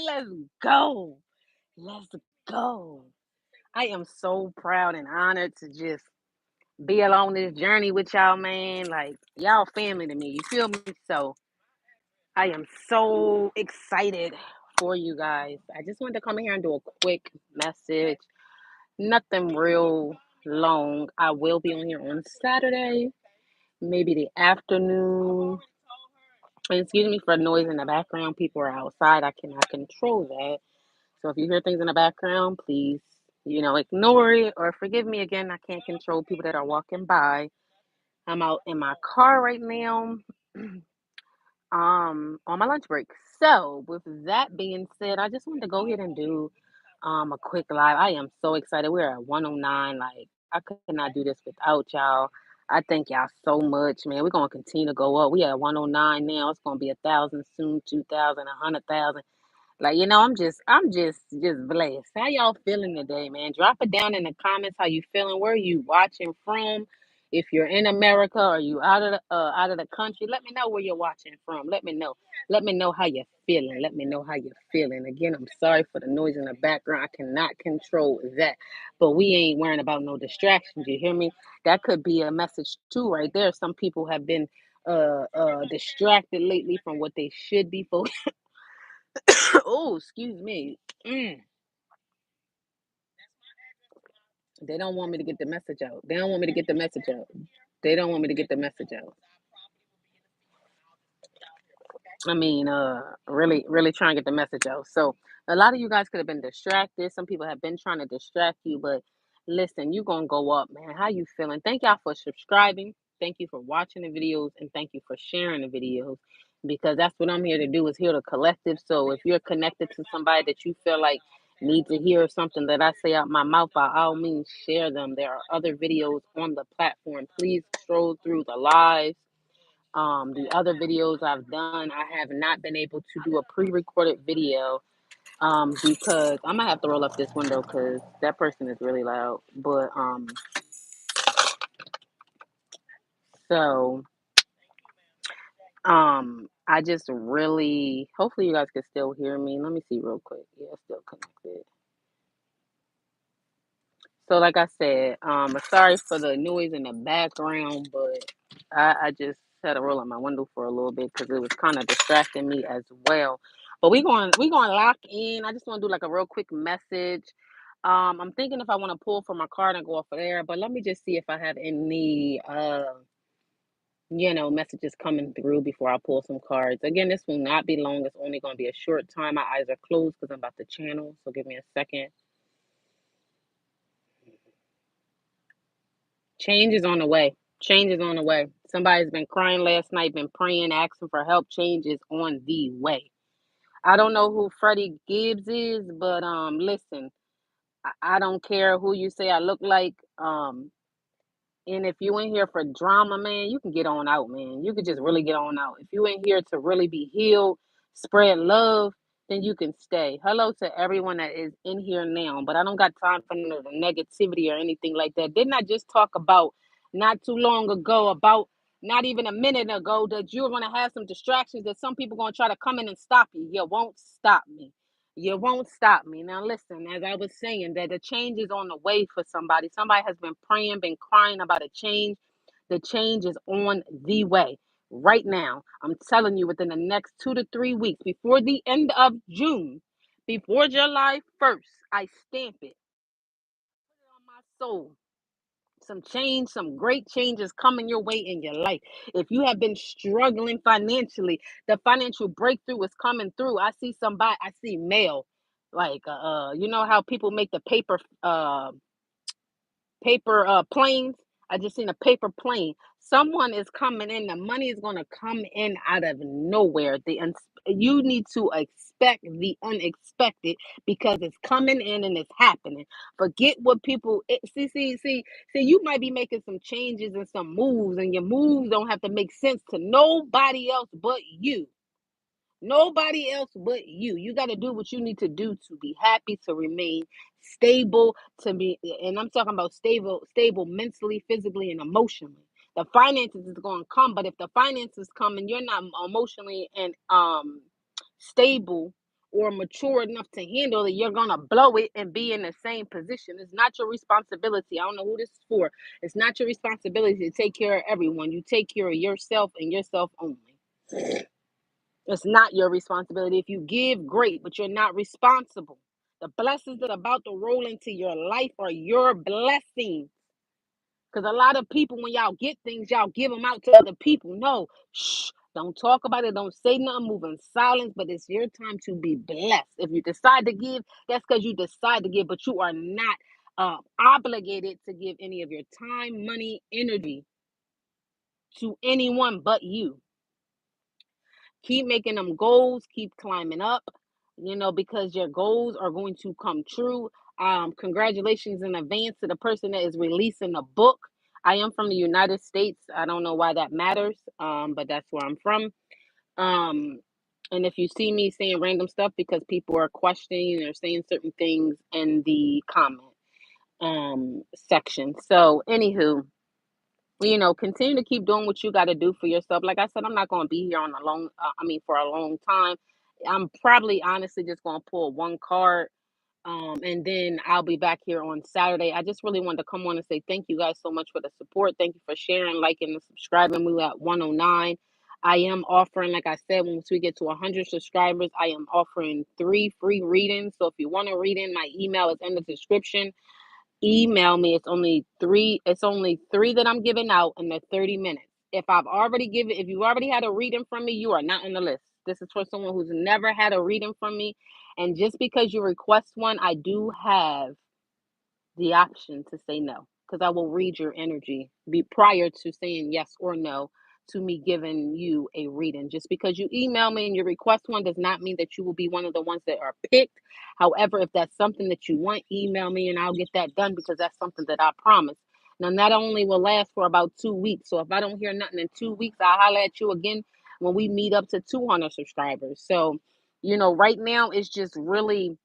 Let's go. Let's go. I am so proud and honored to just be along this journey with y'all, man. Like, y'all family to me. You feel me? So, I am so excited for you guys. I just wanted to come in here and do a quick message. Nothing real long. I will be on here on Saturday, maybe the afternoon. And excuse me for noise in the background. People are outside. I cannot control that. So if you hear things in the background, please, ignore it or forgive me again. I can't control people that are walking by. I'm out in my car right now, on my lunch break. So with that being said, I just wanted to go ahead and do a quick live. I am so excited. We're at 109. Like, I could not do this without y'all. I thank y'all so much, man. We're gonna continue to go up. We at 109 now. It's gonna be 1,000 soon, 2,000, 100,000. Like, I'm just blessed. How y'all feeling today, man? Drop it down in the comments how you feeling. Where are you watching from? If you're in America or you out of the country, let me know where you're watching from. Let me know. Let me know how you're feeling. Let me know how you're feeling. Again, I'm sorry for the noise in the background. I cannot control that. But we ain't worrying about no distractions. You hear me? That could be a message too, right there. Some people have been distracted lately from what they should be focused. Oh, excuse me. Mm. They don't want me to get the message out. They don't want me to get the message out. They don't want me to get the message out. I mean, really, really trying to get the message out. So a lot of you guys could have been distracted. Some people have been trying to distract you, but listen, you gonna go up, man. How you feeling? Thank y'all for subscribing. Thank you for watching the videos, and thank you for sharing the videos because that's what I'm here to do is heal the collective. So if you're connected to somebody that you feel like need to hear something that I say out my mouth, by all means, share them. There are other videos on the platform. Please scroll through the lives, the other videos I've done. I have not been able to do a pre-recorded video because I'm gonna have to roll up this window because that person is really loud. But so I just really hopefully you guys can still hear me. Let me see real quick. Yeah, it's still connected. So like I said, sorry for the noise in the background, but I just had to roll up my window for a little bit because it was kind of distracting me as well. But we going to lock in. I just want to do like a real quick message. I'm thinking if I want to pull from my card and go off of there, but let me just see if I have any messages coming through before I pull some cards. Again, this will not be long. It's only going to be a short time. My eyes are closed because I'm about to channel. So give me a second. Change is on the way. Change is on the way. Somebody's been crying last night, been praying, asking for help. Change is on the way. I don't know who Freddie Gibbs is, but listen, I don't care who you say I look like. And if you in here for drama, man, you can get on out, man. You could just really get on out. If you in here to really be healed, spread love, then you can stay. Hello to everyone that is in here now, but I don't got time for none of the negativity or anything like that. Didn't I just talk about not too long ago, about not even a minute ago, that you're going to have some distractions, that some people going to try to come in and stop you? You won't stop me. You won't stop me. Now, listen, as I was saying, that the change is on the way for somebody. Somebody has been praying, been crying about a change. The change is on the way right now. I'm telling you, within the next 2 to 3 weeks, before the end of June, before July 1st, I stamp it. Put it on my soul. Some change, some great changes coming your way in your life. If you have been struggling financially, the financial breakthrough is coming through. I see somebody, I see mail, like you know how people make the paper planes. I just seen a paper plane. Someone is coming in. The money is gonna come in out of nowhere. You need to expect the unexpected because it's coming in and it's happening. Forget what people see. You might be making some changes and some moves, and your moves don't have to make sense to nobody else but you. Nobody else but you. You got to do what you need to do to be happy, to remain stable, to be, and I'm talking about stable mentally, physically, and emotionally. The finances is going to come, but if the finances come and you're not emotionally and stable or mature enough to handle it, you're gonna blow it and be in the same position. It's not your responsibility. I don't know who this is for. It's not your responsibility to take care of everyone. You take care of yourself and yourself only. It's not your responsibility. If you give, great, but you're not responsible. The blessings that are about to roll into your life are your blessings. Because a lot of people, when y'all get things, y'all give them out to other people. No, shh, don't talk about it. Don't say nothing. Move in silence. But it's your time to be blessed. If you decide to give, that's because you decide to give, but you are not obligated to give any of your time, money, energy to anyone but you. Keep making them goals, keep climbing up, because your goals are going to come true. Congratulations in advance to the person that is releasing the book. I am from the United States. I don't know why that matters, but that's where I'm from. Um, and if you see me saying random stuff because people are questioning or saying certain things in the comment section. So, anywho, continue to keep doing what you got to do for yourself. Like I said, I'm not going to be here on a long, for a long time. I'm probably honestly just going to pull one card, and then I'll be back here on Saturday. I just really wanted to come on and say thank you guys so much for the support. Thank you for sharing, liking, and subscribing. We were at 109. I am offering, like I said, once we get to 100 subscribers, I am offering 3 free readings. So if you want to read in, my email is in the description. Email me. It's only three that I'm giving out in the 30 minutes. If you already had a reading from me, you are not on the list. This is for someone who's never had a reading from me. And just because you request one, I do have the option to say no, because I will read your energy be prior to saying yes or no to me giving you a reading. Just because you email me and you request one does not mean that you will be one of the ones that are picked. However, if that's something that you want, email me and I'll get that done, because that's something that I promise. Now, that only will last for about 2 weeks. So if I don't hear nothing in 2 weeks, I'll holler at you again when we meet up to 200 subscribers. So, right now it's just really,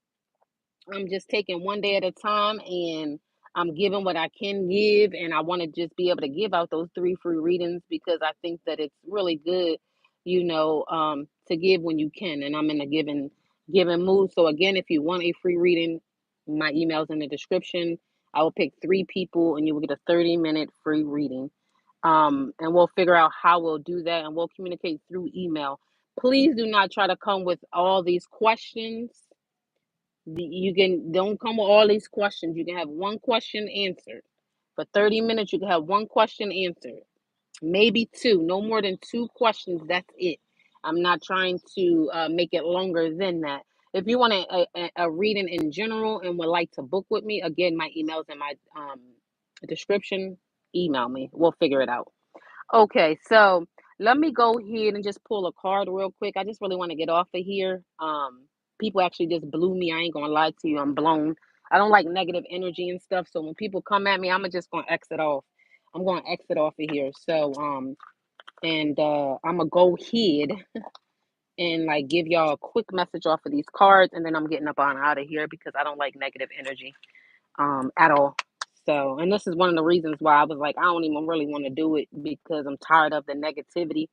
I'm just taking one day at a time, and I'm giving what I can give. And I want to just be able to give out those 3 free readings, because I think that it's really good, to give when you can. And I'm in a giving mood. So again, if you want a free reading, my email's in the description. I will pick 3 people and you will get a 30-minute free reading. And we'll figure out how we'll do that, and we'll communicate through email. Please do not try to come with all these questions. You can don't come with all these questions. You can have one question answered. For 30 minutes, you can have one question answered. Maybe two, no more than 2 questions. That's it. I'm not trying to make it longer than that. If you want a reading in general and would like to book with me, again, my email's in my description. Email me. We'll figure it out. Okay, so let me go ahead and just pull a card real quick. I just really want to get off of here. People actually just blew me. I ain't gonna lie to you. I'm blown. I don't like negative energy and stuff. So when people come at me, I'm just gonna exit off. I'm gonna exit off of here. So and I'm gonna go ahead and like give y'all a quick message off of these cards, and then I'm getting up on out of here because I don't like negative energy at all. So, and this is one of the reasons why I was like, I don't even really want to do it, because I'm tired of the negativity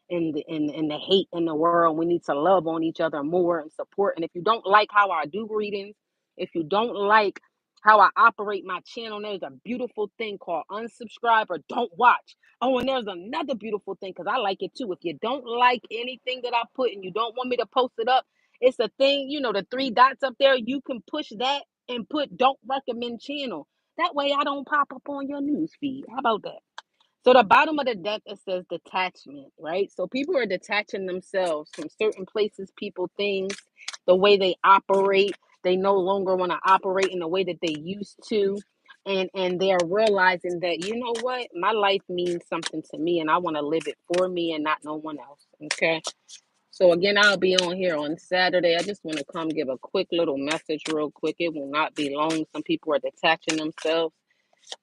and the hate in the world. We need to love on each other more and support. And if you don't like how I do readings, if you don't like how I operate my channel, there's a beautiful thing called unsubscribe or don't watch. Oh, and there's another beautiful thing, because I like it too. If you don't like anything that I put and you don't want me to post it up, it's a thing, the 3 dots up there. You can push that and put don't recommend channel. That way I don't pop up on your news feed. How about that? So the bottom of the deck, it says detachment, right? So people are detaching themselves from certain places, people, things, the way they operate. They no longer want to operate in the way that they used to. And they're realizing that, you know what, my life means something to me and I want to live it for me and not no one else. Okay. So again, I'll be on here on Saturday. I just want to come give a quick little message real quick. It will not be long. Some people are detaching themselves.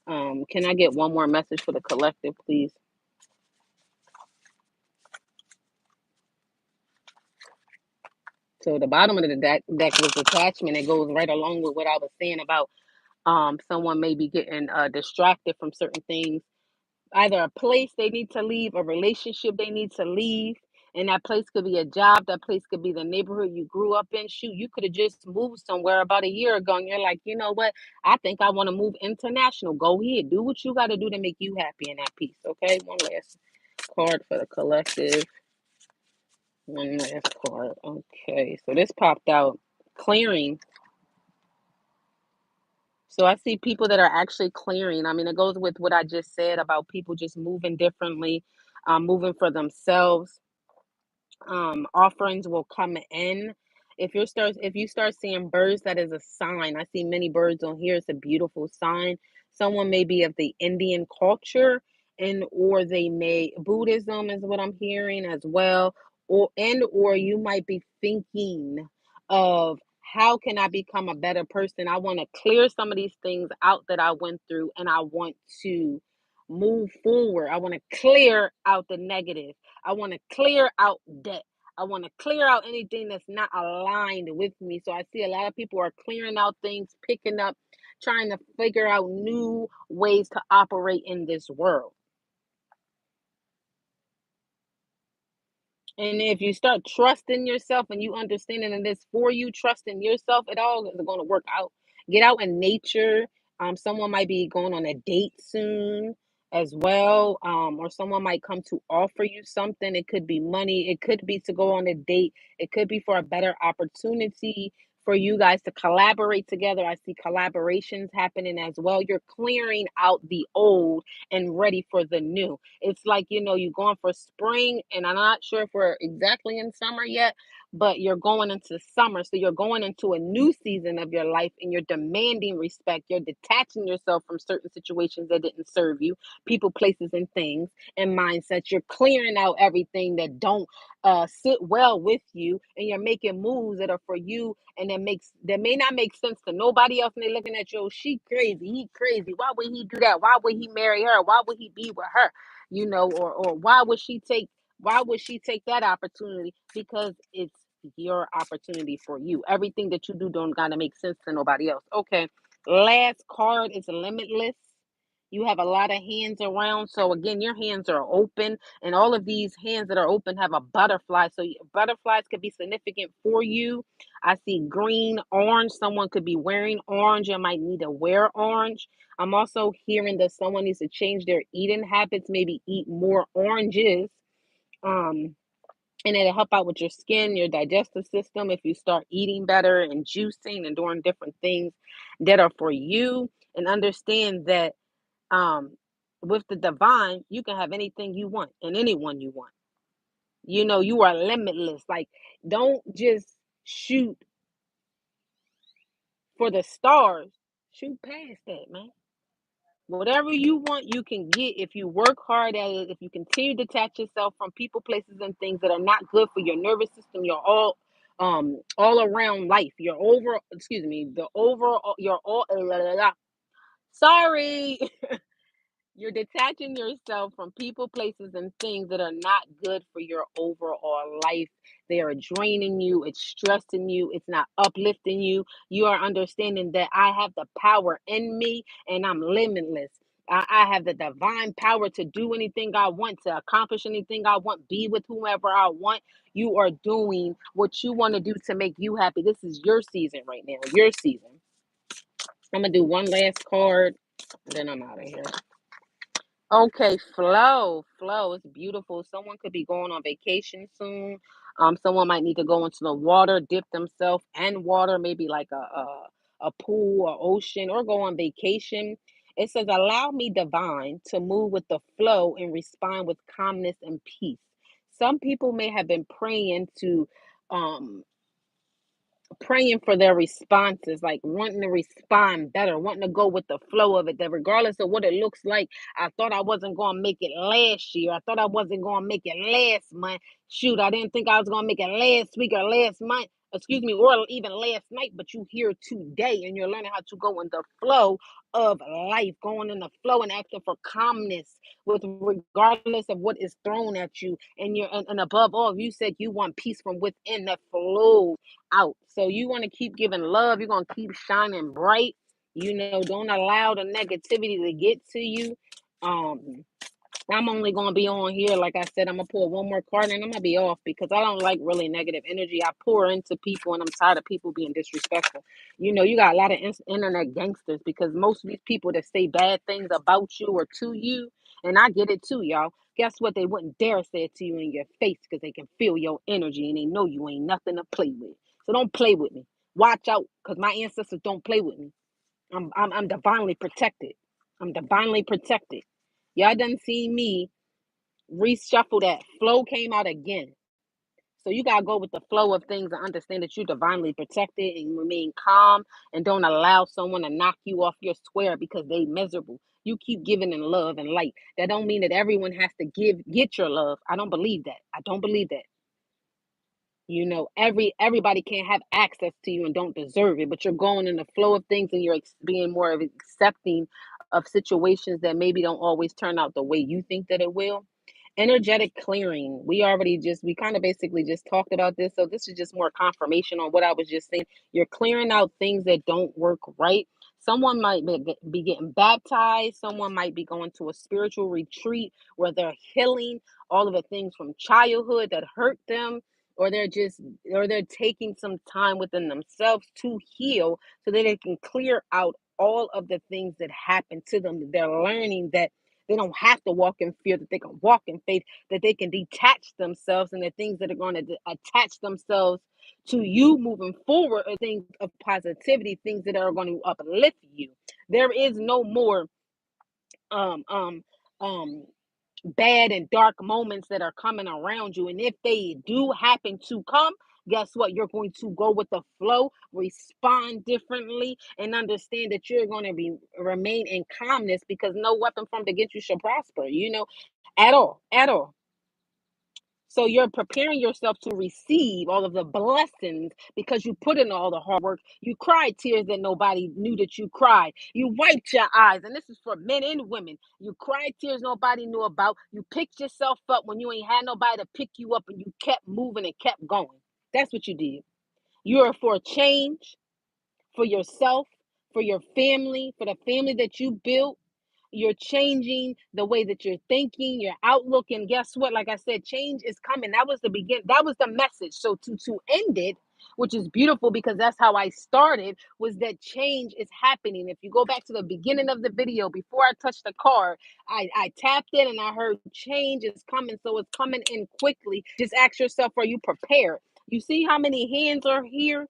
Can I get one more message for the collective, please? So the bottom of the deck was detachment. It goes right along with what I was saying about someone may be getting distracted from certain things, either a place they need to leave, a relationship they need to leave. And that place could be a job, that place could be the neighborhood you grew up in. Shoot, you could have just moved somewhere about a year ago and you're like, you know what? I think I want to move international. Go ahead, do what you got to do to make you happy and at peace. Okay, one last card for the collective. One last card. Okay, so this popped out clearing. So I see people that are actually clearing. I mean, it goes with what I just said about people just moving differently, moving for themselves. Offerings will come in. If you start seeing birds, that is a sign. I see many birds on here. It's a beautiful sign. Someone may be of the Indian culture, and or they may Buddhism is what I'm hearing as well. Or you might be thinking of how can I become a better person? I want to clear some of these things out that I went through and I want to move forward. I want to clear out the negative. I want to clear out debt. I want to clear out anything that's not aligned with me. So I see a lot of people are clearing out things, picking up, trying to figure out new ways to operate in this world. And if you start trusting yourself and you understanding that it's for you, trusting yourself, it all is going to work out. Get out in nature. Someone might be going on a date soon as well, or someone might come to offer you something. It could be money. It could be to go on a date. It could be for a better opportunity for you guys to collaborate together. I see collaborations happening as well. You're clearing out the old and ready for the new. It's like, you're going for spring, and I'm not sure if we're exactly in summer yet, but you're going into summer. So you're going into a new season of your life and you're demanding respect. You're detaching yourself from certain situations that didn't serve you, people, places, and things and mindsets. You're clearing out everything that don't sit well with you, and you're making moves that are for you and that may not make sense to nobody else. And they're looking at you, "Oh, she crazy, he crazy. Why would he do that? Why would he marry her? Why would he be with her? Or why would she take that opportunity?" Because it's your opportunity for you. Everything that you do don't gotta make sense to nobody else. Okay. Last card is limitless. You have a lot of hands around. So again, your hands are open, and all of these hands that are open have a butterfly. So butterflies could be significant for you. I see green, orange. Someone could be wearing orange and might need to wear orange. I'm also hearing that someone needs to change their eating habits, maybe eat more oranges. Um, and it'll help out with your skin, your digestive system if you start eating better and juicing and doing different things that are for you. And understand that um with the divine, you can have anything you want and anyone you want. You are limitless. Like, don't just shoot for the stars. Shoot past that, man. Whatever you want, you can get if you work hard at it. If you continue to detach yourself from people, places, and things that are not good for your nervous system, your all around life, your over excuse me, the overall your all sorry. You're detaching yourself from people, places, and things that are not good for your overall life. They are draining you, it's stressing you, it's not uplifting you. You are understanding that I have the power in me and I'm limitless. I have the divine power to do anything I want, to accomplish anything I want, be with whomever I want. You are doing what you want to do to make you happy. This is your season right now, your season. I'm going to do one last card, and then I'm out of here. Okay, flow, flow. It's beautiful. Someone could be going on vacation soon. Someone might need to go into the water, dip themselves in water, maybe like a pool or ocean, or go on vacation. It says, "Allow me, divine, to move with the flow and respond with calmness and peace." Some people may have been um praying for their responses, like wanting to respond better, wanting to go with the flow of it, that regardless of what it looks like, I thought I wasn't going to make it last year. I thought I wasn't going to make it last month. Shoot, I didn't think I was going to make it last week or last month, excuse me, or even last night, but you here today and you're learning how to go in the flow of life, going in the flow and acting for calmness with regardless of what is thrown at you. And above all, you said you want peace from within that flows out. So you want to keep giving love. You're going to keep shining bright. Don't allow the negativity to get to you. Um, I'm only gonna be on here, like I said, I'm gonna pull one more card and I'm gonna be off because I don't like really negative energy. I pour into people and I'm tired of people being disrespectful. You got a lot of internet gangsters because most of these people that say bad things about you or to you, and I get it too, y'all. Guess what? They wouldn't dare say it to you in your face because they can feel your energy and they know you ain't nothing to play with. So don't play with me. Watch out because my ancestors don't play with me. I'm divinely protected. I'm divinely protected. Y'all done seen me reshuffle that. Flow came out again. So you gotta go with the flow of things and understand that you're divinely protected and remain calm and don't allow someone to knock you off your square because they miserable. You keep giving in love and light. That don't mean that everyone has to get your love. I don't believe that. I don't believe that. Everybody can't have access to you and don't deserve it, but you're going in the flow of things and you're being more of accepting of situations that maybe don't always turn out the way you think that it will. Energetic clearing. We kind of basically just talked about this. So this is just more confirmation on what I was just saying. You're clearing out things that don't work right. Someone might be getting baptized. Someone might be going to a spiritual retreat where they're healing all of the things from childhood that hurt them, or they're taking some time within themselves to heal so that they can clear out all of the things that happened to them. They're learning that they don't have to walk in fear, that they can walk in faith, that they can detach themselves, and the things that are going to attach themselves to you moving forward are things of positivity, things that are going to uplift you. There is no more um um um bad and dark moments that are coming around you. And if they do happen to come, guess what? You're going to go with the flow, respond differently, and understand that you're going to remain in calmness because no weapon formed against you shall prosper, at all, at all. So you're preparing yourself to receive all of the blessings because you put in all the hard work. You cried tears that nobody knew that you cried. You wiped your eyes, and this is for men and women. You cried tears nobody knew about. You picked yourself up when you ain't had nobody to pick you up, and you kept moving and kept going. That's what you did. You're for a change for yourself, for your family, for the family that you built. You're changing the way that you're thinking, your outlook, and guess what? Like I said, change is coming. That was the begin. That was the message. So to end it, which is beautiful because that's how I started, was that change is happening. If you go back to the beginning of the video, before I touched the card, I tapped in and I heard change is coming. So it's coming in quickly. Just ask yourself, are you prepared? You see how many hands are here?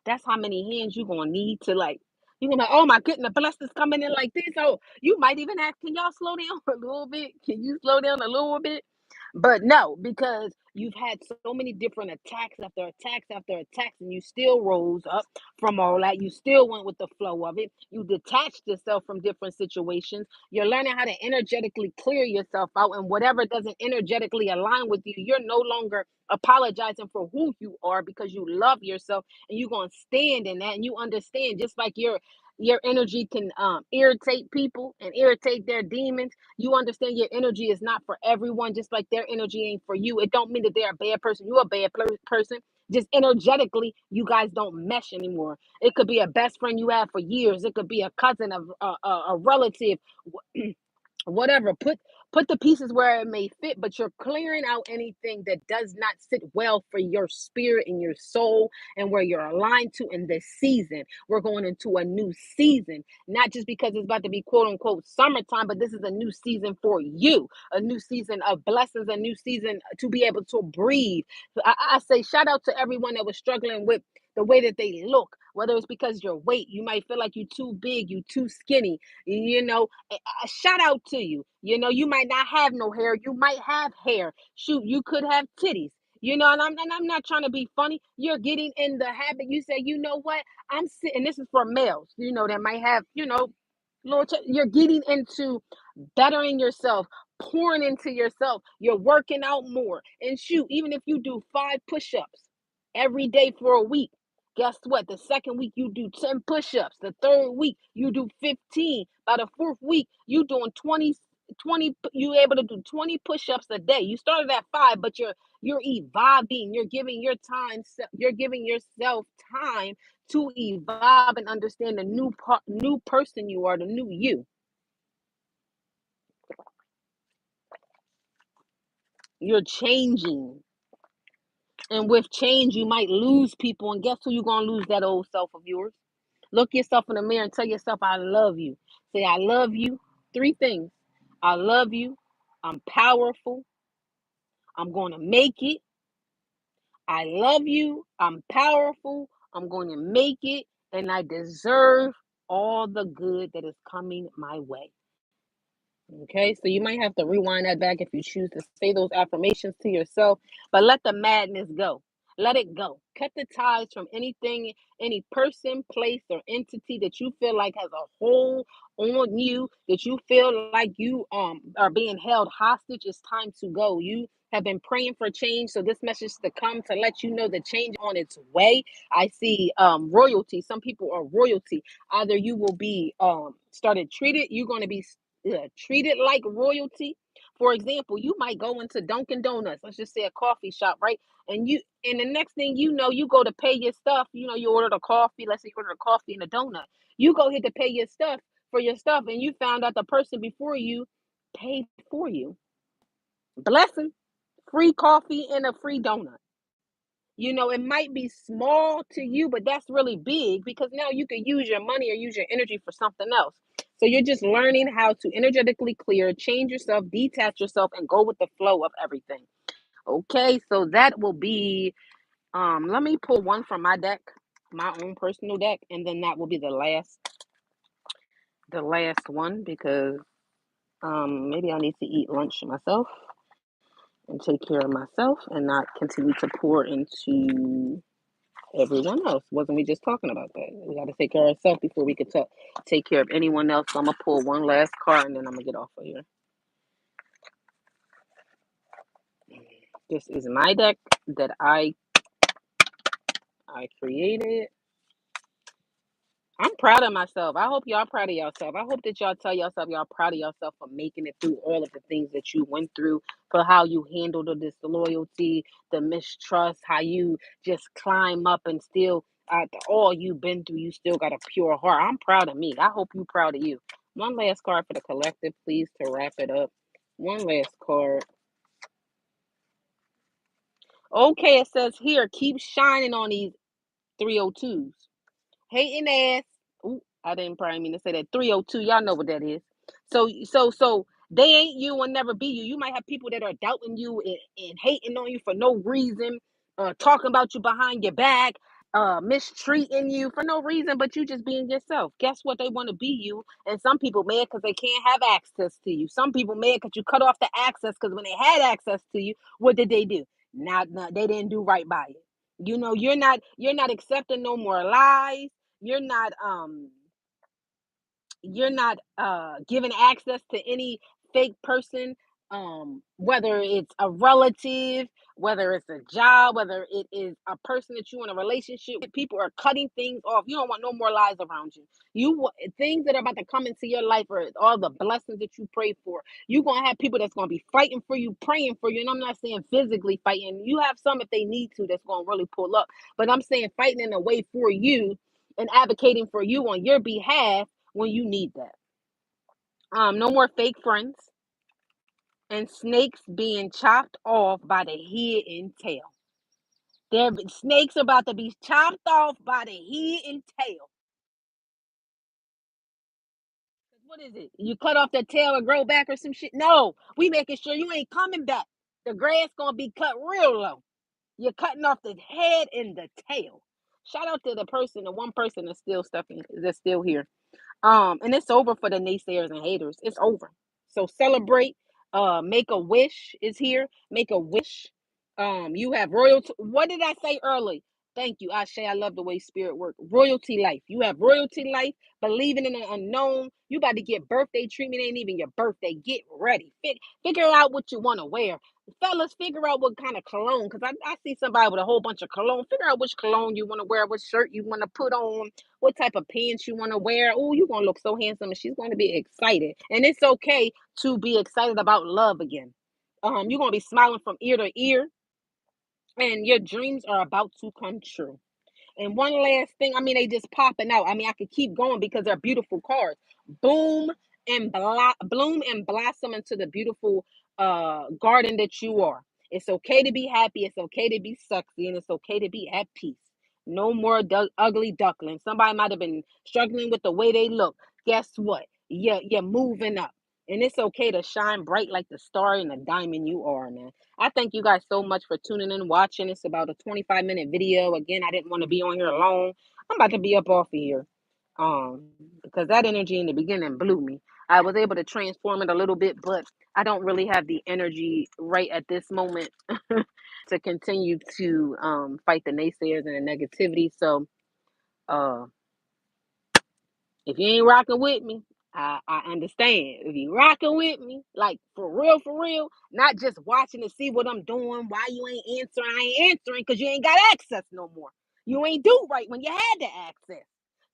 That's how many hands you're gonna need to like. You're gonna be like, oh my goodness, the blessings coming in like this. Oh, you might even ask, can y'all slow down a little bit? Can you slow down a little bit? But no, because you've had so many different attacks after attacks after attacks, and you still rose up from all that. You still went with the flow of it. You detached yourself from different situations. You're learning how to energetically clear yourself out, and whatever doesn't energetically align with you, you're no longer apologizing for who you are because you love yourself and you're going to stand in that. And you understand, just like your energy can irritate people and irritate their demons, you understand your energy is not for everyone, just like their energy ain't for you. It don't mean that they're a bad person. You're a bad person. Just energetically, you guys don't mesh anymore. It could be a best friend you had for years. It could be a cousin, of a relative, whatever. Put the pieces where it may fit, but you're clearing out anything that does not sit well for your spirit and your soul and where you're aligned to in this season. We're going into a new season, not just because it's about to be quote unquote summertime, but this is a new season for you, a new season of blessings, a new season to be able to breathe. I say shout out to everyone that was struggling with the way that they look, whether it's because your weight, you might feel like you're too big, you too skinny, a shout out to you. You might not have no hair, you might have hair. Shoot, you could have titties. And I'm not trying to be funny. You're getting in the habit. You say, you know what? I'm sitting. This is for males. That might have you're getting into bettering yourself, pouring into yourself. You're working out more. And shoot, even if you do 5 push-ups every day for a week, guess what? The second week you do 10 push-ups. The third week you do 15. By the fourth week, you doing 20. You able to do 20 push-ups a day. You started at 5, but you're evolving. You're giving yourself time to evolve and understand the new person you are, the new you. You're changing. And with change, you might lose people. And guess who you're going to lose? That old self of yours. Look yourself in the mirror and tell yourself, I love you. Say, I love you. Three things. I love you. I'm powerful. I'm going to make it. I love you. I'm powerful. I'm going to make it. And I deserve all the good that is coming my way. Okay, so you might have to rewind that back if you choose to say those affirmations to yourself, but let the madness go. Let it go. Cut the ties from anything, any person, place, or entity that you feel like has a hold on you, that you feel like you are being held hostage. It's time to go. You have been praying for change, so this message to come to let you know the change on its way. I see royalty. Some people are royalty. Either you will be started treated, you're going to be treated like royalty. For example, you might go into Dunkin' Donuts, let's just say a coffee shop, right? And the next thing you know, you go to pay your stuff. You know, you ordered a coffee. Let's say you ordered a coffee and a donut. You go here to pay your stuff for your stuff, and you found out the person before you paid for you. Blessing, free coffee and a free donut. You know, it might be small to you, but that's really big because now you can use your money or use your energy for something else. So you're just learning how to energetically clear, change yourself, detach yourself, and go with the flow of everything. Okay, so that will be let me pull one from my deck, my own personal deck, and then that will be the last one because maybe I need to eat lunch myself and take care of myself and not continue to pour into everyone else. Wasn't we just talking about that? We got to take care of ourselves before we could take care of anyone else. So I'm gonna pull one last card and then I'm gonna get off of here. This is my deck that I created. I'm proud of myself. I hope y'all proud of yourself. I hope that y'all tell yourself y'all proud of yourself for making it through all of the things that you went through, for how you handled the disloyalty, the mistrust, how you just climb up and still, after all you've been through, you still got a pure heart. I'm proud of me. I hope you proud of you. One last card for the collective, please, to wrap it up. One last card. Okay, it says here, keep shining on these 302s. Hating ass. Ooh, I didn't probably mean to say that. 302. Y'all know what that is. So they ain't you and never be you. You might have people that are doubting you and hating on you for no reason, talking about you behind your back, mistreating you for no reason, but you just being yourself. Guess what? They want to be you. And some people mad because they can't have access to you. Some people mad because you cut off the access because when they had access to you, what did they do? Not they didn't do right by it. You know, you're not accepting no more lies. You're not giving access to any fake person, whether it's a relative, whether it's a job, whether it is a person that you in a relationship with. People are cutting things off. You don't want no more lies around you. Things that are about to come into your life are all the blessings that you pray for. You're gonna have people that's gonna be fighting for you, praying for you, and I'm not saying physically fighting. You have some if they need to that's gonna really pull up, but I'm saying fighting in a way for you and advocating for you on your behalf when you need that. No more fake friends and snakes being chopped off by the head and tail. Snakes about to be chopped off by the head and tail. What is it? You cut off the tail and grow back or some shit? No, we making sure you ain't coming back. The grass gonna be cut real low. You're cutting off the head and the tail. Shout out to the one person that's still here. And it's over for the naysayers and haters. It's over. So celebrate. Make a wish is here. Make a wish. You have royalty. What did I say early? Thank you, Ashe. I love the way spirit work. Royalty life. You have royalty life. Believing in the unknown. You about to get birthday treatment. Ain't even your birthday. Get ready. Figure out what you want to wear. Fellas, figure out what kind of cologne. Because I see somebody with a whole bunch of cologne. Figure out which cologne you want to wear. What shirt you want to put on, what type of pants you want to wear. Oh, you're going to look so handsome and she's going to be excited. And it's okay to be excited about love again. You're going to be smiling from ear to ear and your dreams are about to come true. And one last thing, I mean, they just popping out. I mean, I could keep going because they're beautiful cards. Bloom and blossom into the beautiful garden that you are. It's okay to be happy. It's okay to be sexy, and it's okay to be at peace. No more ugly duckling. Somebody might have been struggling with the way they look. Guess what? You're moving up. And it's okay to shine bright like the star and the diamond you are, man. I thank you guys so much for tuning in, watching. It's about a 25-minute video. Again, I didn't want to be on here alone. I'm about to be up off of here. Um, because that energy in the beginning blew me. I was able to transform it a little bit, but I don't really have the energy right at this moment to continue to fight the naysayers and the negativity. So uh, if you ain't rocking with me, I understand. If you rocking with me, like for real, not just watching to see what I'm doing, why you ain't answering, I ain't answering because you ain't got access no more. You ain't do right when you had the access.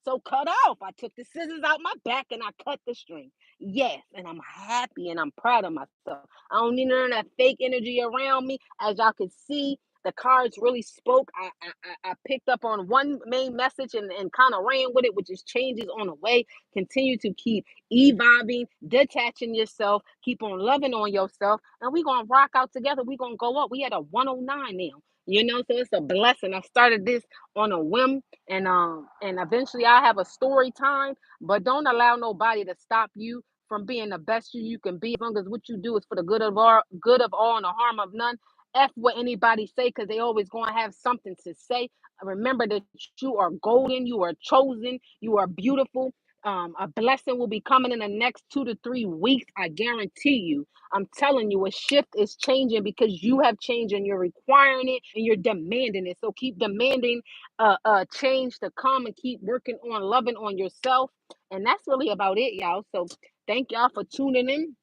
So cut off. I took the scissors out my back and I cut the string. Yes, and I'm happy and I'm proud of myself. I don't need none of that fake energy around me. As y'all can see, the cards really spoke. I picked up on one main message and kind of ran with it, which is changes on the way. Continue to keep evolving, detaching yourself, keep on loving on yourself, and we're gonna rock out together. We're gonna go up. We at a 109 now. So it's a blessing. I started this on a whim, and eventually I have a story time, but don't allow nobody to stop you from being the best you can be, as long as what you do is for the good of all and the harm of none. F what anybody say, because they always gonna have something to say. Remember that you are golden, you are chosen, you are beautiful. A blessing will be coming in the next 2 to 3 weeks. I guarantee you. I'm telling you, a shift is changing because you have changed and you're requiring it and you're demanding it. So keep demanding change to come and keep working on loving on yourself. And that's really about it, y'all. So thank y'all for tuning in.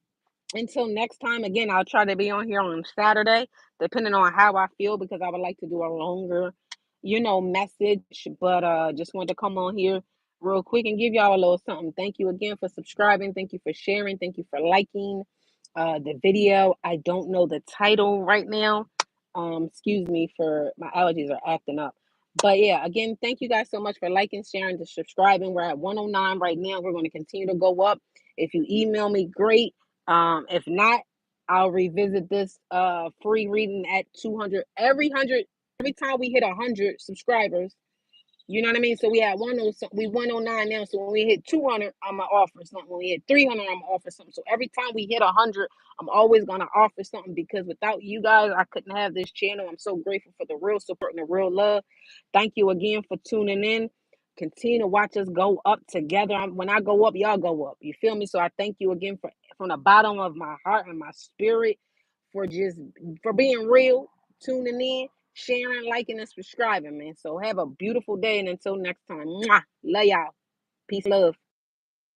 Until next time, again, I'll try to be on here on Saturday, depending on how I feel, because I would like to do a longer, message. But just wanted to come on here real quick and give y'all a little something. Thank you again for subscribing. Thank you for sharing. Thank you for liking the video. I don't know the title right now. Excuse me for my allergies are acting up. But yeah, again, thank you guys so much for liking, sharing, and subscribing. We're at 109 right now. We're going to continue to go up. If you email me, great. If not, I'll revisit this free reading at 200 every time we hit 100 subscribers. You know what I mean? So we had 109 now. So when we hit 200, I'm gonna offer something. When we hit 300, I'm gonna offer something. So every time we hit 100, I'm always gonna offer something, because without you guys, I couldn't have this channel. I'm so grateful for the real support and the real love. Thank you again for tuning in. Continue to watch us go up together. When I go up, y'all go up. You feel me? So I thank you again from the bottom of my heart and my spirit for being real, tuning in, sharing, liking, and subscribing, man. So have a beautiful day, and until next time, mwah, love y'all. Peace, love.